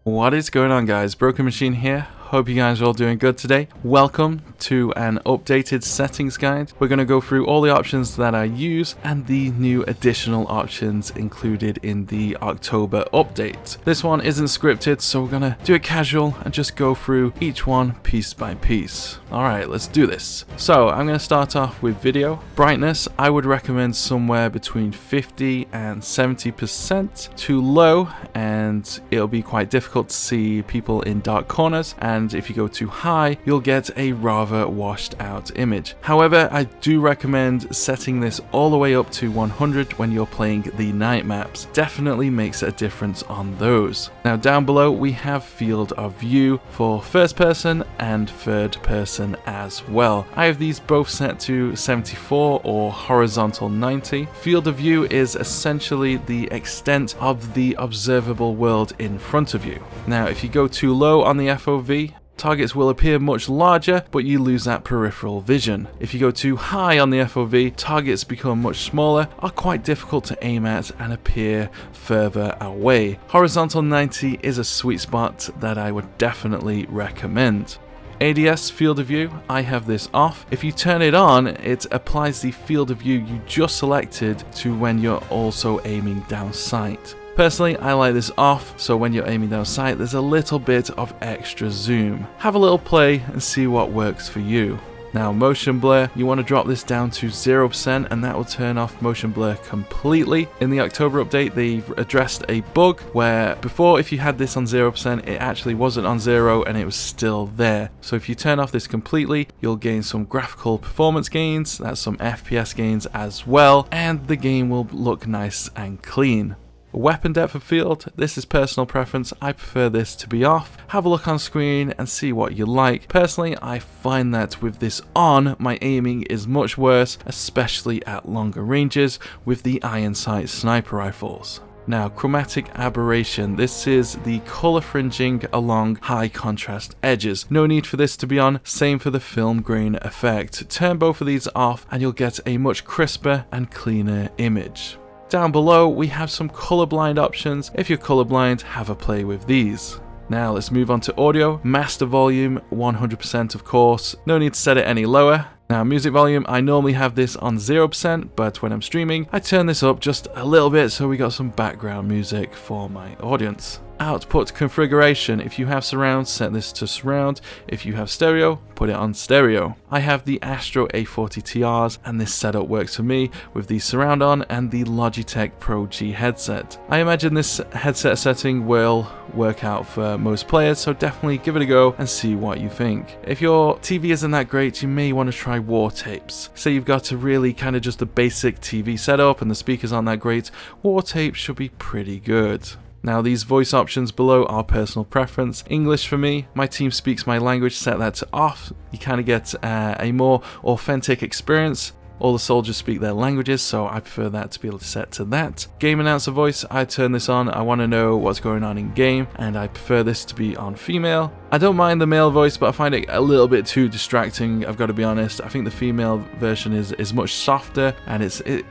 What is going on, guys? Broken Machine here. Hope you guys are all doing good today. Welcome to an updated settings guide. We're going to go through all the options that I use and the new additional options included in the October update. This one isn't scripted, so we're going to do it casual and just go through each one piece by piece. Alright, let's do this. So I'm going to start off with video. Brightness, I would recommend somewhere between 50 and 70% too low, and it'll be quite difficult to see people in dark corners. And if you go too high, you'll get a rather washed out image. However, I do recommend setting this all the way up to 100 when you're playing the night maps. Definitely makes a difference on those. Now down below we have field of view for first person and third person as well. I have these both set to 74 or horizontal 90. Field of view is essentially the extent of the observable world in front of you. Now if you go too low on the FOV, targets will appear much larger, but you lose that peripheral vision. If you go too high on the FOV, targets become much smaller, are quite difficult to aim at, and appear further away. Horizontal 90 is a sweet spot that I would definitely recommend. ADS field of view, I have this off. If you turn it on, it applies the field of view you just selected to when you're also aiming down sight. Personally, I like this off, so when you're aiming down sight, there's a little bit of extra zoom. Have a little play and see what works for you. Now, motion blur, you want to drop this down to 0%, and that will turn off motion blur completely. In the October update, they've addressed a bug where before, if you had this on 0%, it actually wasn't on 0 and it was still there. So if you turn off this completely, you'll gain some graphical performance gains, that's some FPS gains as well, and the game will look nice and clean. Weapon depth of field, this is personal preference. I prefer this to be off. Have a look on screen and see what you like. Personally, I find that with this on, my aiming is much worse, especially at longer ranges with the iron sight sniper rifles. Now, chromatic aberration, this is the color fringing along high contrast edges. No need for this to be on, same for the film grain effect. Turn both of these off and you'll get a much crisper and cleaner image. Down below, we have some colorblind options. If you're colorblind, have a play with these. Now let's move on to audio. Master volume, 100% of course. No need to set it any lower. Now music volume, I normally have this on 0%, but when I'm streaming, I turn this up just a little bit so we got some background music for my audience. Output configuration, if you have surround, set this to surround. If you have stereo, put it on stereo. I have the Astro A40 TRs and this setup works for me with the surround on and the Logitech Pro G headset. I imagine this headset setting will work out for most players, so definitely give it a go and see what you think. If your TV isn't that great, you may want to try war tapes. Say you've got a really kind of just a basic TV setup and the speakers aren't that great, war tapes should be pretty good. Now these voice options below are personal preference. English for me, my team speaks my language, set that to off. You kind of get a more authentic experience. All the soldiers speak their languages, so I prefer that to be able to set to that. Game announcer voice, I turn this on. I want to know what's going on in game, and I prefer this to be on female. I don't mind the male voice, but I find it a little bit too distracting, I've got to be honest. I think the female version is much softer, and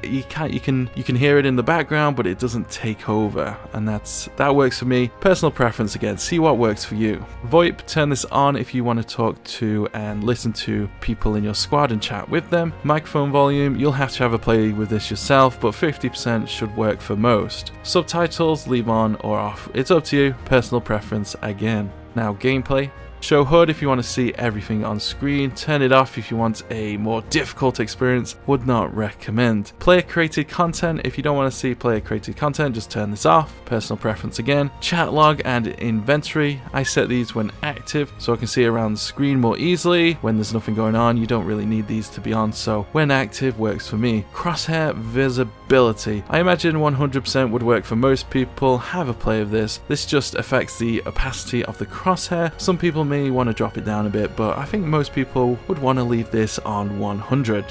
you can hear it in the background, but it doesn't take over, and that works for me. Personal preference again, see what works for you. VoIP, turn this on if you want to talk to and listen to people in your squad and chat with them. Microphone volume, you'll have to have a play with this yourself, but 50% should work for most. Subtitles, leave on or off. It's up to you, personal preference again. Now gameplay. Show HUD if you want to see everything on screen, turn it off if you want a more difficult experience, would not recommend. Player created content, if you don't want to see player created content, just turn this off, personal preference again. Chat log and inventory, I set these when active so I can see around the screen more easily. When there's nothing going on, you don't really need these to be on, so when active works for me. Crosshair visibility, I imagine 100% would work for most people. Have a play of this. This just affects the opacity of the crosshair. Some people may want to drop it down a bit, but I think most people would want to leave this on 100.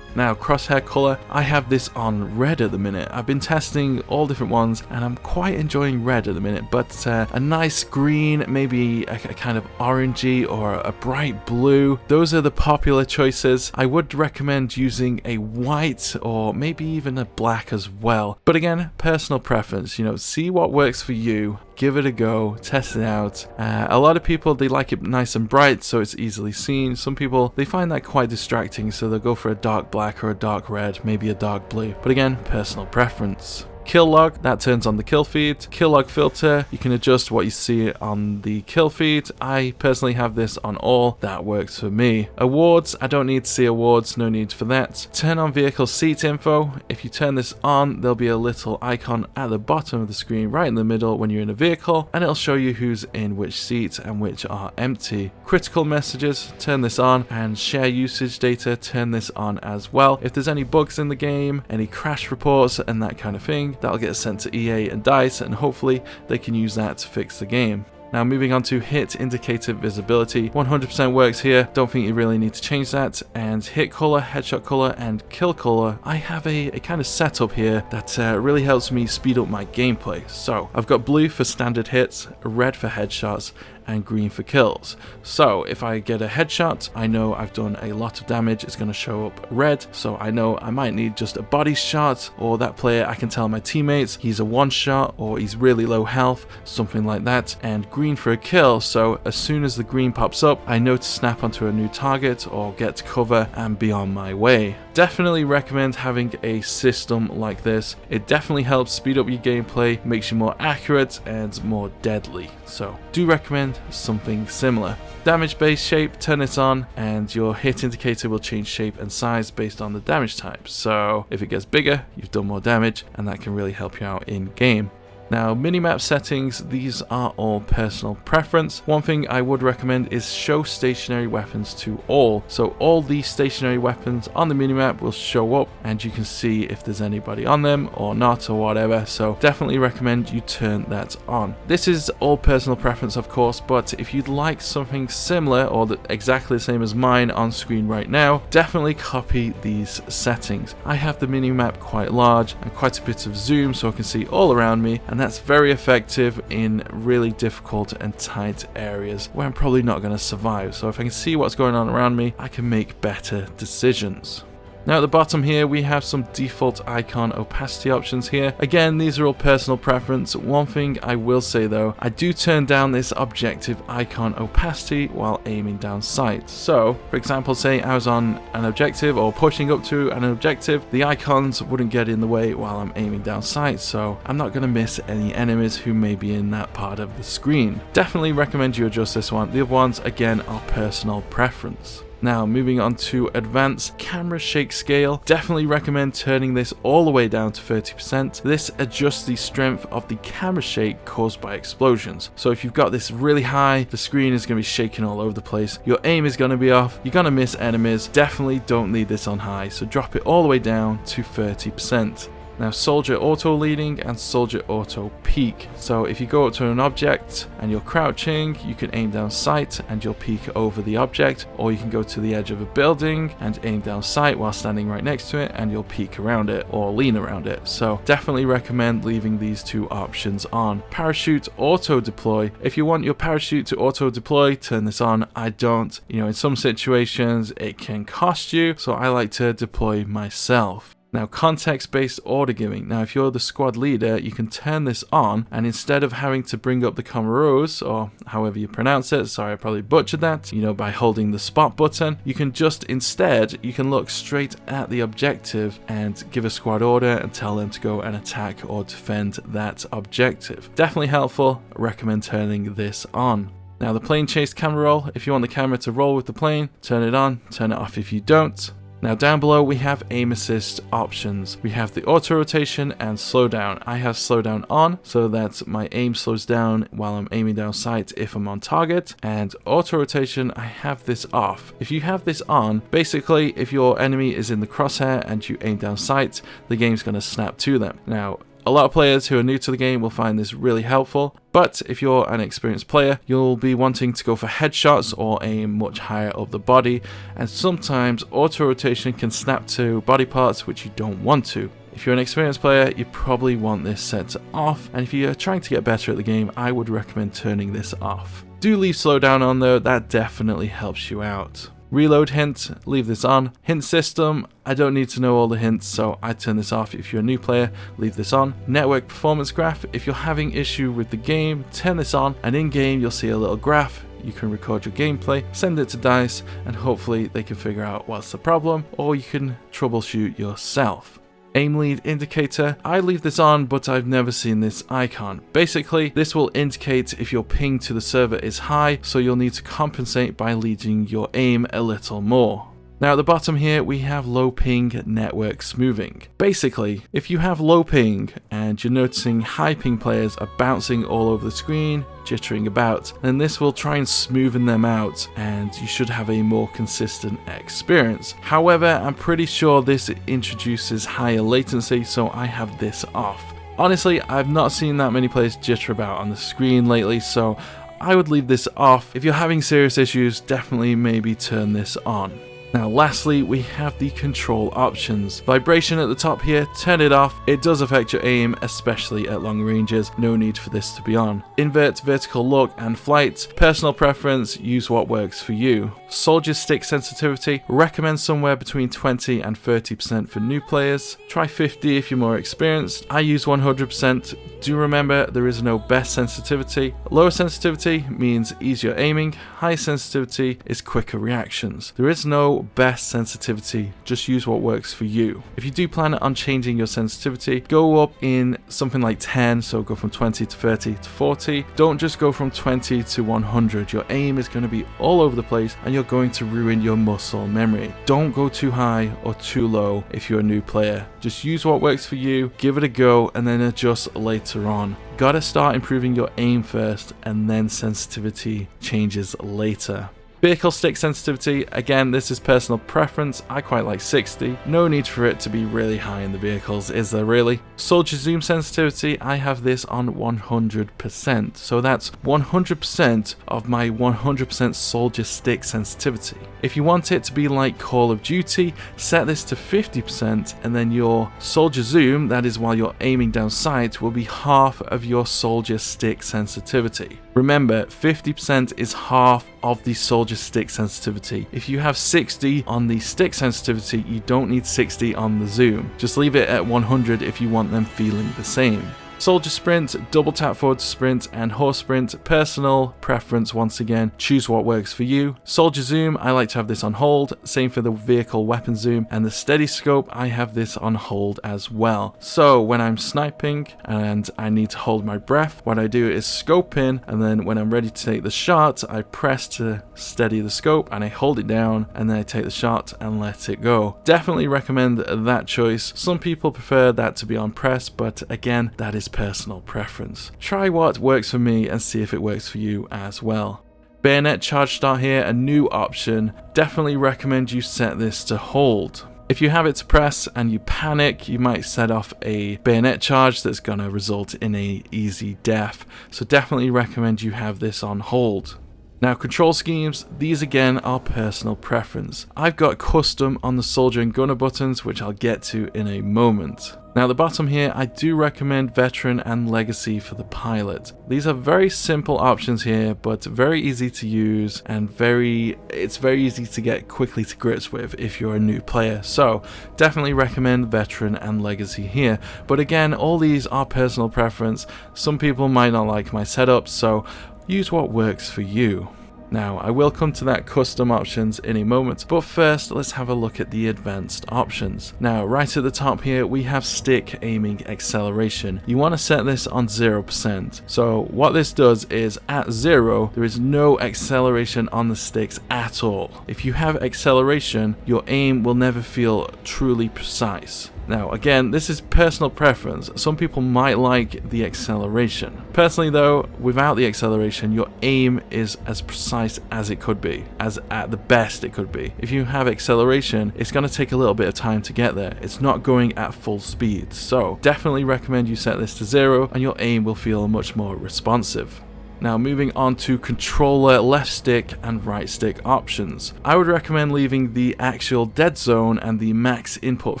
Now, crosshair color, I have this on red at the minute. I've been testing all different ones and I'm quite enjoying red at the minute, but a nice green, maybe a kind of orangey or a bright blue, those are the popular choices. I would recommend using a white or maybe even a black as well. But again, personal preference, see what works for you. give it a go, test it out. A lot of people, they like it nice and bright so it's easily seen. Some people, they find that quite distracting, so they'll go for a dark black or a dark red, maybe a dark blue. But again, personal preference. Kill log, that turns on the kill feed. Kill log filter, you can adjust what you see on the kill feed. I personally have this on all, that works for me. Awards, I don't need to see awards, no need for that. Turn on vehicle seat info. If you turn this on, there'll be a little icon at the bottom of the screen right in the middle when you're in a vehicle, and it'll show you who's in which seat and which are empty. Critical messages, turn this on, and share usage data, turn this on as well. If there's any bugs in the game, any crash reports and that kind of thing, that'll get sent to EA and DICE, and hopefully they can use that to fix the game. Now moving on to hit indicator visibility, 100% works here, don't think you really need to change that. And hit color, headshot color, and kill color, I have a kind of setup here that really helps me speed up my gameplay. So I've got blue for standard hits, red for headshots, and green for kills. So if I get a headshot, I know I've done a lot of damage, it's going to show up red, so I know I might need just a body shot, or that player, I can tell my teammates he's a one shot or he's really low health, something like that. And green for a kill, so as soon as the green pops up, I know to snap onto a new target or get to cover and be on my way. Definitely recommend having a system like this. It definitely helps speed up your gameplay, makes you more accurate and more deadly. So do recommend something similar. Damage based shape, turn it on, and your hit indicator will change shape and size based on the damage type. So if it gets bigger, you've done more damage, and that can really help you out in game. Now, minimap settings, these are all personal preference. One thing I would recommend is show stationary weapons to all. So all these stationary weapons on the minimap will show up and you can see if there's anybody on them or not or whatever. So definitely recommend you turn that on. This is all personal preference, of course, but if you'd like something similar or exactly the same as mine on screen right now, definitely copy these settings. I have the minimap quite large and quite a bit of zoom so I can see all around me, and that's very effective in really difficult and tight areas where I'm probably not going to survive. So if I can see what's going on around me, I can make better decisions. Now at the bottom here we have some default icon opacity options here. Again, these are all personal preference. One thing I will say though, I do turn down this objective icon opacity while aiming down sight. So for example, say I was on an objective or pushing up to an objective, the icons wouldn't get in the way while I'm aiming down sight, so I'm not going to miss any enemies who may be in that part of the screen. Definitely recommend you adjust this one. The other ones again are personal preference. Now moving on to advanced camera shake scale, definitely recommend turning this all the way down to 30%. This adjusts the strength of the camera shake caused by explosions. So if you've got this really high, the screen is going to be shaking all over the place, your aim is going to be off, you're going to miss enemies. Definitely don't need this on high, so drop it all the way down to 30%. Now soldier auto leading and soldier auto peek. So if you go up to an object and you're crouching, you can aim down sight and you'll peek over the object, or you can go to the edge of a building and aim down sight while standing right next to it and you'll peek around it or lean around it. So definitely recommend leaving these two options on. Parachute auto deploy. If you want your parachute to auto deploy, turn this on. I don't. In some situations it can cost you, so I like to deploy myself. Now context-based order giving. Now if you're the squad leader, you can turn this on, and instead of having to bring up the commandos, or however you pronounce it, sorry I probably butchered that, by holding the spot button, you can you can look straight at the objective and give a squad order and tell them to go and attack or defend that objective. Definitely helpful, recommend turning this on. Now the plane chase camera roll. If you want the camera to roll with the plane, turn it on, turn it off if you don't. Now down below we have aim assist options. We have the auto rotation and slowdown. I have slowdown on so that my aim slows down while I'm aiming down sight if I'm on target, and auto rotation, I have this off. If you have this on, basically if your enemy is in the crosshair and you aim down sight, the game's going to snap to them. Now a lot of players who are new to the game will find this really helpful, but if you're an experienced player, you'll be wanting to go for headshots or aim much higher up the body, and sometimes auto rotation can snap to body parts which you don't want to. If you're an experienced player, you probably want this set to off, and if you're trying to get better at the game, I would recommend turning this off. Do leave slowdown on though, that definitely helps you out. Reload hint, leave this on. Hint system, I don't need to know all the hints, so I turn this off. If you're a new player, leave this on. Network performance graph, if you're having issue with the game, turn this on, and in game you'll see a little graph. You can record your gameplay, send it to DICE, and hopefully they can figure out what's the problem, or you can troubleshoot yourself. Aim lead indicator, I leave this on, but I've never seen this icon. Basically, this will indicate if your ping to the server is high, so you'll need to compensate by leading your aim a little more. Now at the bottom here, we have low ping network smoothing. Basically, if you have low ping and you're noticing high ping players are bouncing all over the screen, jittering about, then this will try and smoothen them out and you should have a more consistent experience. However, I'm pretty sure this introduces higher latency, so I have this off. Honestly, I've not seen that many players jitter about on the screen lately, so I would leave this off. If you're having serious issues, definitely maybe turn this on. Now lastly, we have the control options. Vibration at the top here, turn it off. It does affect your aim, especially at long ranges. No need for this to be on. Invert vertical look and flight. Personal preference, use what works for you. Soldier stick sensitivity, recommend somewhere between 20 and 30% for new players. Try 50 if you're more experienced. I use 100%. Do remember there is no best sensitivity. Lower sensitivity means easier aiming. High sensitivity is quicker reactions. There is no best sensitivity, just use what works for you. If you do plan on changing your sensitivity, go up in something like 10, so go from 20 to 30 to 40. Don't just go from 20 to 100. Your aim is going to be all over the place and you're going to ruin your muscle memory. Don't go too high or too low if you're a new player. Just use what works for you, give it a go, and then adjust later on. Gotta start improving your aim first and then sensitivity changes later. Vehicle stick sensitivity, again, this is personal preference. I quite like 60. No need for it to be really high in the vehicles, is there really? Soldier zoom sensitivity, I have this on 100%. So that's 100% of my 100% soldier stick sensitivity. If you want it to be like Call of Duty, set this to 50% and then your soldier zoom, that is while you're aiming down sight, will be half of your soldier stick sensitivity. Remember, 50% is half of the soldier stick sensitivity. If you have 60 on the stick sensitivity, you don't need 60 on the zoom. Just leave it at 100 if you want them feeling the same. Soldier sprint, double tap forward to sprint, and horse sprint, personal preference once again, choose what works for you. Soldier zoom, I like to have this on hold, same for the vehicle weapon zoom, and the steady scope, I have this on hold as well. So when I'm sniping and I need to hold my breath, what I do is scope in, and then when I'm ready to take the shot, I press to steady the scope and I hold it down, and then I take the shot and let it go. Definitely recommend that choice. Some people prefer that to be on press, but again, that is personal preference. Try what works for me and see if it works for you as well. Bayonet charge start here, a new option. Definitely recommend you set this to hold. If you have it to press and you panic, you might set off a bayonet charge that's going to result in a easy death. So definitely recommend you have this on hold. Now control schemes, these again are personal preference. I've got custom on the soldier and gunner buttons, which I'll get to in a moment. Now at the bottom here, I do recommend veteran and legacy for the pilot. These are very simple options here, but very easy to use and it's very easy to get quickly to grips with if you're a new player. So definitely recommend veteran and legacy here. But again, all these are personal preference. Some people might not like my setup, so use what works for you. Now, I will come to that custom options in a moment, but first let's have a look at the advanced options. Now, right at the top here, we have stick aiming acceleration. You want to set this on 0%. So what this does is at 0, there is no acceleration on the sticks at all. If you have acceleration, your aim will never feel truly precise. Now again, this is personal preference. Some people might like the acceleration. Personally though, without the acceleration, your aim is as precise as it could be, as at the best it could be. If you have acceleration, it's going to take a little bit of time to get there. It's not going at full speed. So definitely recommend you set this to 0 and your aim will feel much more responsive. Now moving on to controller left stick and right stick options. I would recommend leaving the actual dead zone and the max input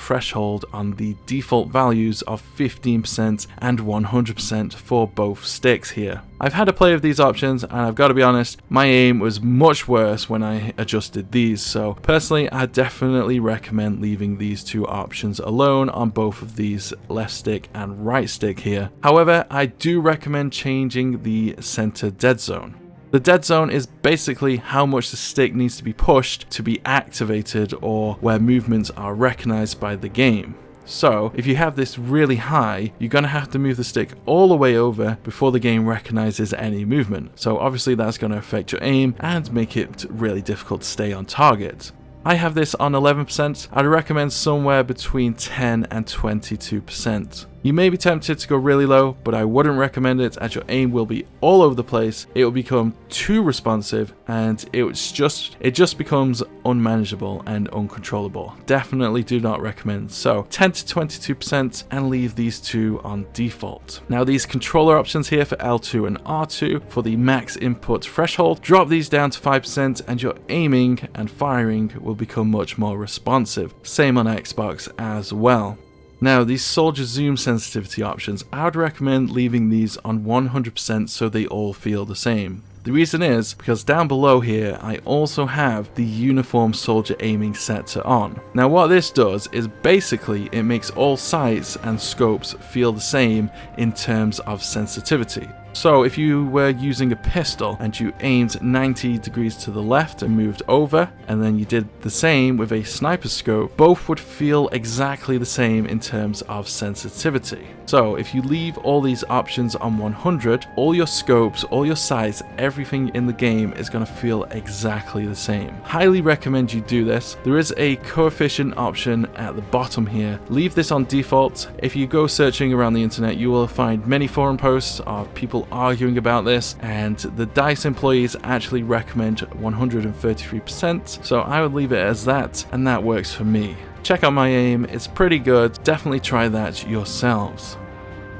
threshold on the default values of 15% and 100% for both sticks here. I've had a play of these options and I've got to be honest, my aim was much worse when I adjusted these, so personally I definitely recommend leaving these two options alone on both of these left stick and right stick here. However, I do recommend changing the center dead zone. The dead zone is basically how much the stick needs to be pushed to be activated or where movements are recognized by the game. So if you have this really high, you're going to have to move the stick all the way over before the game recognizes any movement. So obviously that's going to affect your aim and make it really difficult to stay on target. I have this on 11%. I'd recommend somewhere between 10 and 22%. You may be tempted to go really low, but I wouldn't recommend it as your aim will be all over the place. It will become too responsive and it just becomes unmanageable and uncontrollable. Definitely do not recommend. So 10 to 22% and leave these two on default. Now these controller options here for L2 and R2 for the max input threshold, drop these down to 5% and your aiming and firing will become much more responsive. Same on Xbox as well. Now these soldier zoom sensitivity options, I would recommend leaving these on 100% so they all feel the same. The reason is because down below here I also have the uniform soldier aiming set to on. Now what this does is basically it makes all sights and scopes feel the same in terms of sensitivity. So if you were using a pistol and you aimed 90 degrees to the left and moved over, and then you did the same with a sniper scope, both would feel exactly the same in terms of sensitivity. So if you leave all these options on 100, all your scopes, all your sights, everything in the game is going to feel exactly the same. Highly recommend you do this. There is a coefficient option at the bottom here. Leave this on default. If you go searching around the internet, you will find many forum posts of people arguing about this, and the DICE employees actually recommend 133%, so I would leave it as that, and that works for me. Check out my aim, it's pretty good, definitely try that yourselves.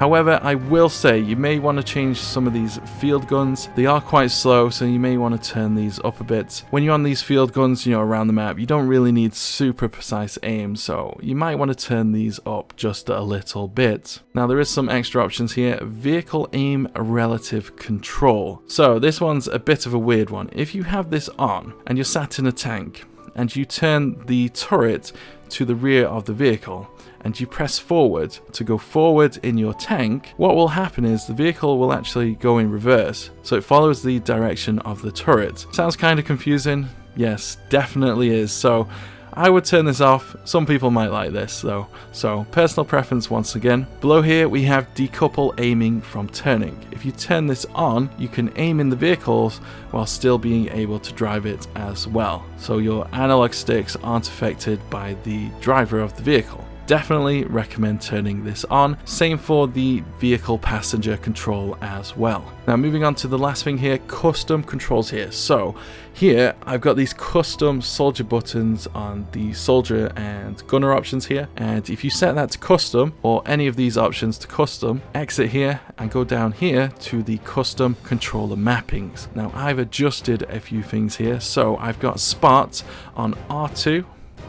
However, I will say you may want to change some of these field guns. They are quite slow, so you may want to turn these up a bit. When you're on these field guns, around the map, you don't really need super precise aim, so you might want to turn these up just a little bit. Now there is some extra options here. Vehicle aim relative control. So this one's a bit of a weird one. If you have this on and you're sat in a tank and you turn the turret to the rear of the vehicle, and you press forward to go forward in your tank, what will happen is the vehicle will actually go in reverse, so it follows the direction of the turret. Sounds kind of confusing? Yes, definitely is. So I would turn this off. Some people might like this though, so personal preference once again. Below here we have decouple aiming from turning. If you turn this on, you can aim in the vehicles while still being able to drive it as well, so your analog sticks aren't affected by the driver of the vehicle. Definitely recommend turning this on. Same for the vehicle passenger control as well. Now moving on to the last thing here, custom controls here. So here I've got these custom soldier buttons on the soldier and gunner options here, and if you set that to custom or any of these options to custom, exit here and go down here to the custom controller mappings. Now I've adjusted a few things here, so I've got spot on R2,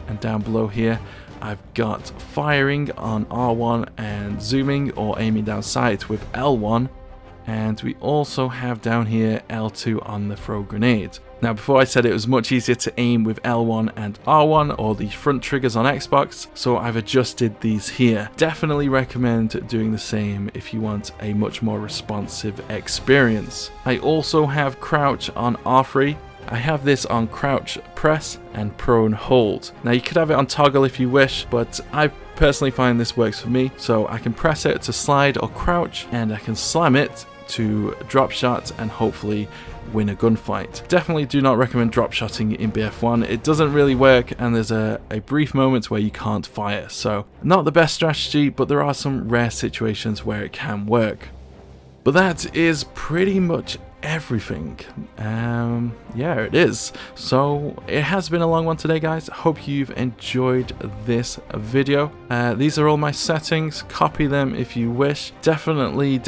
and down below here I've got firing on R1 and zooming or aiming down sight with L1, and we also have down here L2 on the throw grenade. Now before I said it was much easier to aim with L1 and R1 or the front triggers on Xbox, so I've adjusted these here. Definitely recommend doing the same if you want a much more responsive experience. I also have crouch on R3. I have this on crouch press and prone hold. Now you could have it on toggle if you wish, but I personally find this works for me. So I can press it to slide or crouch, and I can slam it to drop shot and hopefully win a gunfight. Definitely do not recommend drop shotting in BF1. It doesn't really work, and there's a brief moment where you can't fire. So not the best strategy, but there are some rare situations where it can work. But that is pretty much everything. Yeah, it is. So it has been a long one today, guys. Hope you've enjoyed this video. These are all my settings. Copy them if you wish. Definitely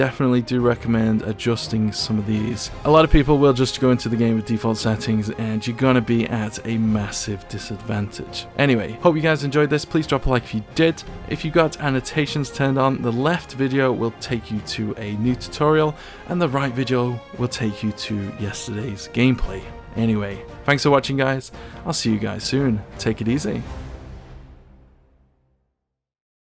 do recommend adjusting some of these. A lot of people will just go into the game with default settings and you're gonna be at a massive disadvantage. Anyway, hope you guys enjoyed this. Please drop a like if you did. If you got annotations turned on, the left video will take you to a new tutorial and the right video will take you to yesterday's gameplay. Anyway, thanks for watching, guys. I'll see you guys soon. Take it easy.